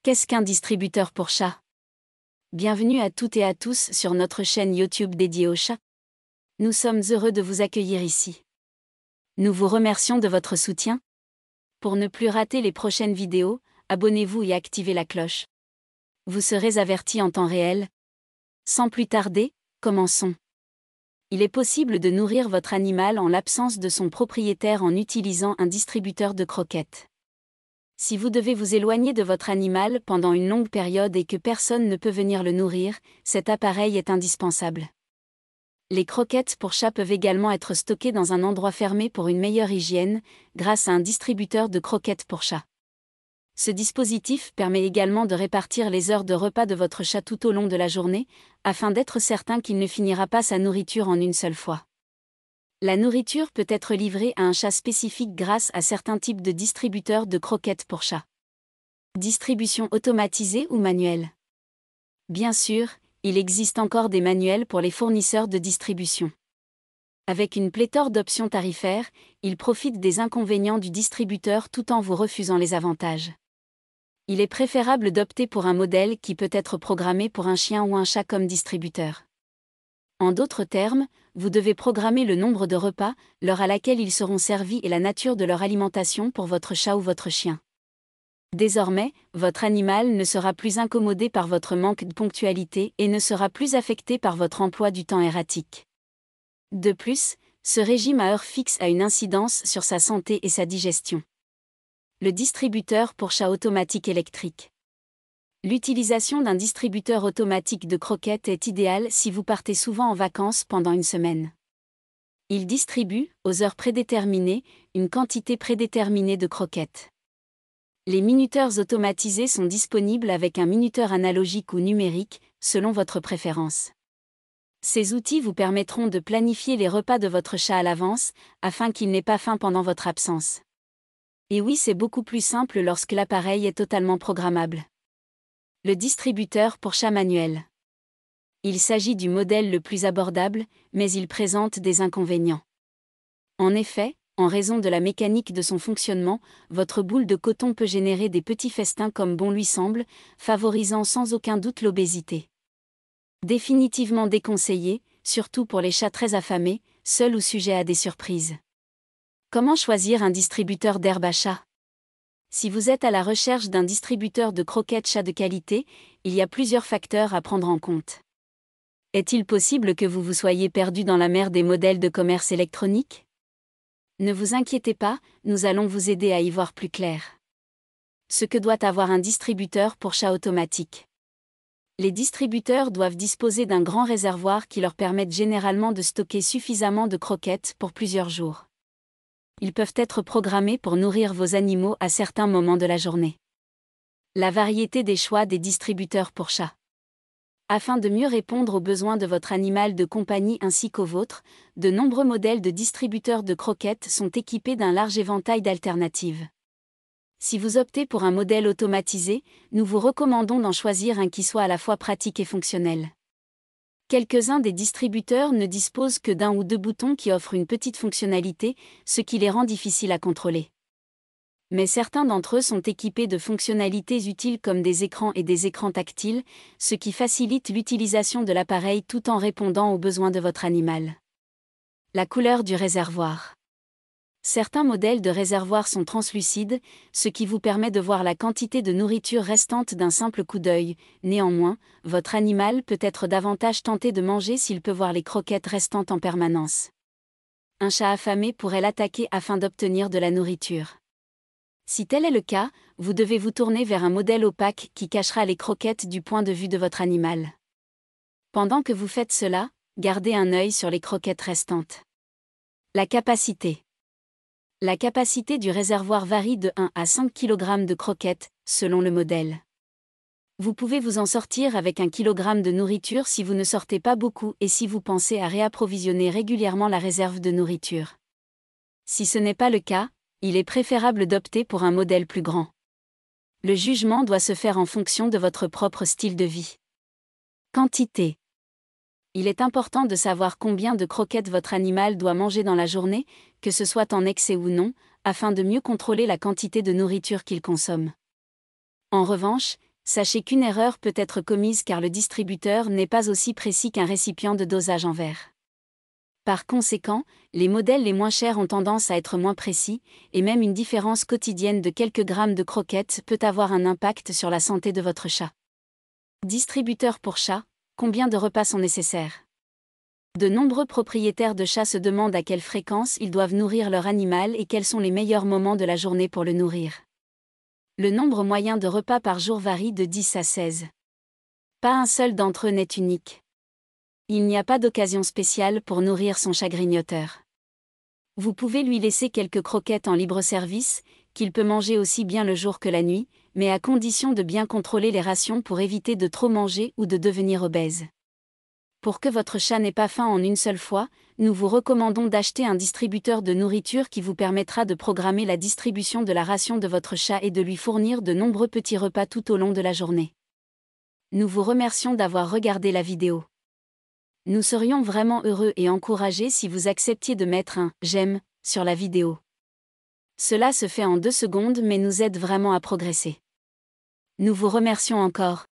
Qu'est-ce qu'un distributeur pour chat? Bienvenue à toutes et à tous sur notre chaîne YouTube dédiée aux chats. Nous sommes heureux de vous accueillir ici. Nous vous remercions de votre soutien. Pour ne plus rater les prochaines vidéos, abonnez-vous et activez la cloche. Vous serez avertis en temps réel. Sans plus tarder, commençons. Il est possible de nourrir votre animal en l'absence de son propriétaire en utilisant un distributeur de croquettes. Si vous devez vous éloigner de votre animal pendant une longue période et que personne ne peut venir le nourrir, cet appareil est indispensable. Les croquettes pour chat peuvent également être stockées dans un endroit fermé pour une meilleure hygiène, grâce à un distributeur de croquettes pour chat. Ce dispositif permet également de répartir les heures de repas de votre chat tout au long de la journée, afin d'être certain qu'il ne finira pas sa nourriture en une seule fois. La nourriture peut être livrée à un chat spécifique grâce à certains types de distributeurs de croquettes pour chat. Distribution automatisée ou manuelle? Bien sûr, il existe encore des manuels pour les fournisseurs de distribution. Avec une pléthore d'options tarifaires, ils profitent des inconvénients du distributeur tout en vous refusant les avantages. Il est préférable d'opter pour un modèle qui peut être programmé pour un chien ou un chat comme distributeur. En d'autres termes, vous devez programmer le nombre de repas, l'heure à laquelle ils seront servis et la nature de leur alimentation pour votre chat ou votre chien. Désormais, votre animal ne sera plus incommodé par votre manque de ponctualité et ne sera plus affecté par votre emploi du temps erratique. De plus, ce régime à heure fixe a une incidence sur sa santé et sa digestion. Le distributeur pour chat automatique électrique. L'utilisation d'un distributeur automatique de croquettes est idéale si vous partez souvent en vacances pendant une semaine. Il distribue, aux heures prédéterminées, une quantité prédéterminée de croquettes. Les minuteurs automatisés sont disponibles avec un minuteur analogique ou numérique, selon votre préférence. Ces outils vous permettront de planifier les repas de votre chat à l'avance, afin qu'il n'ait pas faim pendant votre absence. Et oui, c'est beaucoup plus simple lorsque l'appareil est totalement programmable. Le distributeur pour chat manuel. Il s'agit du modèle le plus abordable, mais il présente des inconvénients. En effet, en raison de la mécanique de son fonctionnement, votre boule de coton peut générer des petits festins comme bon lui semble, favorisant sans aucun doute l'obésité. Définitivement déconseillé, surtout pour les chats très affamés, seuls ou sujets à des surprises. Comment choisir un distributeur d'herbe à chat? Si vous êtes à la recherche d'un distributeur de croquettes chat de qualité, il y a plusieurs facteurs à prendre en compte. Est-il possible que vous soyez perdu dans la mer des modèles de commerce électronique? Ne vous inquiétez pas, nous allons vous aider à y voir plus clair. Ce que doit avoir un distributeur pour chat automatique. Les distributeurs doivent disposer d'un grand réservoir qui leur permette généralement de stocker suffisamment de croquettes pour plusieurs jours. Ils peuvent être programmés pour nourrir vos animaux à certains moments de la journée. La variété des choix des distributeurs pour chats. Afin de mieux répondre aux besoins de votre animal de compagnie ainsi qu'aux vôtres, de nombreux modèles de distributeurs de croquettes sont équipés d'un large éventail d'alternatives. Si vous optez pour un modèle automatisé, nous vous recommandons d'en choisir un qui soit à la fois pratique et fonctionnel. Quelques-uns des distributeurs ne disposent que d'un ou deux boutons qui offrent une petite fonctionnalité, ce qui les rend difficiles à contrôler. Mais certains d'entre eux sont équipés de fonctionnalités utiles comme des écrans et des écrans tactiles, ce qui facilite l'utilisation de l'appareil tout en répondant aux besoins de votre animal. La couleur du réservoir. Certains modèles de réservoir sont translucides, ce qui vous permet de voir la quantité de nourriture restante d'un simple coup d'œil. Néanmoins, votre animal peut être davantage tenté de manger s'il peut voir les croquettes restantes en permanence. Un chat affamé pourrait l'attaquer afin d'obtenir de la nourriture. Si tel est le cas, vous devez vous tourner vers un modèle opaque qui cachera les croquettes du point de vue de votre animal. Pendant que vous faites cela, gardez un œil sur les croquettes restantes. La capacité. La capacité du réservoir varie de 1 à 5 kg de croquettes, selon le modèle. Vous pouvez vous en sortir avec 1 kg de nourriture si vous ne sortez pas beaucoup et si vous pensez à réapprovisionner régulièrement la réserve de nourriture. Si ce n'est pas le cas, il est préférable d'opter pour un modèle plus grand. Le jugement doit se faire en fonction de votre propre style de vie. Quantité. Il est important de savoir combien de croquettes votre animal doit manger dans la journée, que ce soit en excès ou non, afin de mieux contrôler la quantité de nourriture qu'il consomme. En revanche, Sachez qu'une erreur peut être commise car le distributeur n'est pas aussi précis qu'un récipient de dosage en verre. Par conséquent, les modèles les moins chers ont tendance à être moins précis, et même une différence quotidienne de quelques grammes de croquettes peut avoir un impact sur la santé de votre chat. Distributeur pour chat, combien de repas sont nécessaires? De nombreux propriétaires de chats se demandent à quelle fréquence ils doivent nourrir leur animal et quels sont les meilleurs moments de la journée pour le nourrir. Le nombre moyen de repas par jour varie de 10 à 16. Pas un seul d'entre eux n'est unique. Il n'y a pas d'occasion spéciale pour nourrir son chat grignoteur. Vous pouvez lui laisser quelques croquettes en libre service, qu'il peut manger aussi bien le jour que la nuit, mais à condition de bien contrôler les rations pour éviter de trop manger ou de devenir obèse. Pour que votre chat n'ait pas faim en une seule fois, nous vous recommandons d'acheter un distributeur de nourriture qui vous permettra de programmer la distribution de la ration de votre chat et de lui fournir de nombreux petits repas tout au long de la journée. Nous vous remercions d'avoir regardé la vidéo. Nous serions vraiment heureux et encouragés si vous acceptiez de mettre un « j'aime » sur la vidéo. Cela se fait en 2 secondes mais nous aide vraiment à progresser. Nous vous remercions encore.